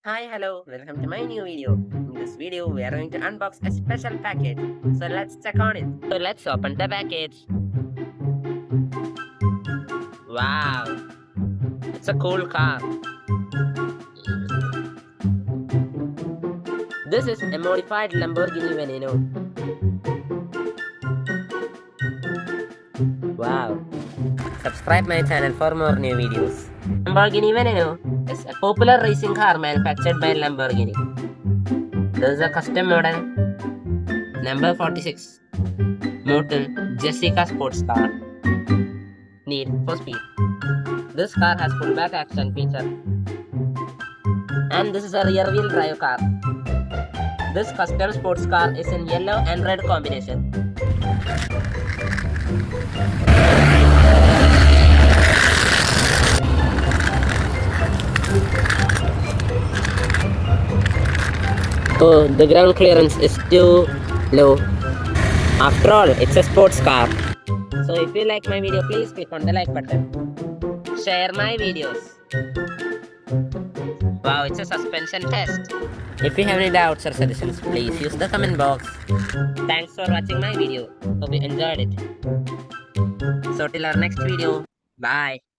Hi, hello, welcome to my new video. In this video, we are going to unbox a special package. So let's check on it. So let's open the package. Wow, it's a cool car. This is a modified Lamborghini Veneno. Wow. Subscribe my channel for more new videos. Lamborghini Veneno is a popular racing car manufactured by Lamborghini. This is a custom model number 46 Motor Jessica sports car. Need for speed. This car has pullback action feature. And this is a rear wheel drive car. This custom sports car is in yellow and red combination. Oh, the ground clearance is too low. After all, it's a sports car. So if you like my video, please click on the like button. Share my videos. Wow, it's a suspension test. If you have any doubts or suggestions, please use the comment box. Thanks for watching my video. Hope you enjoyed it. So till our next video, bye.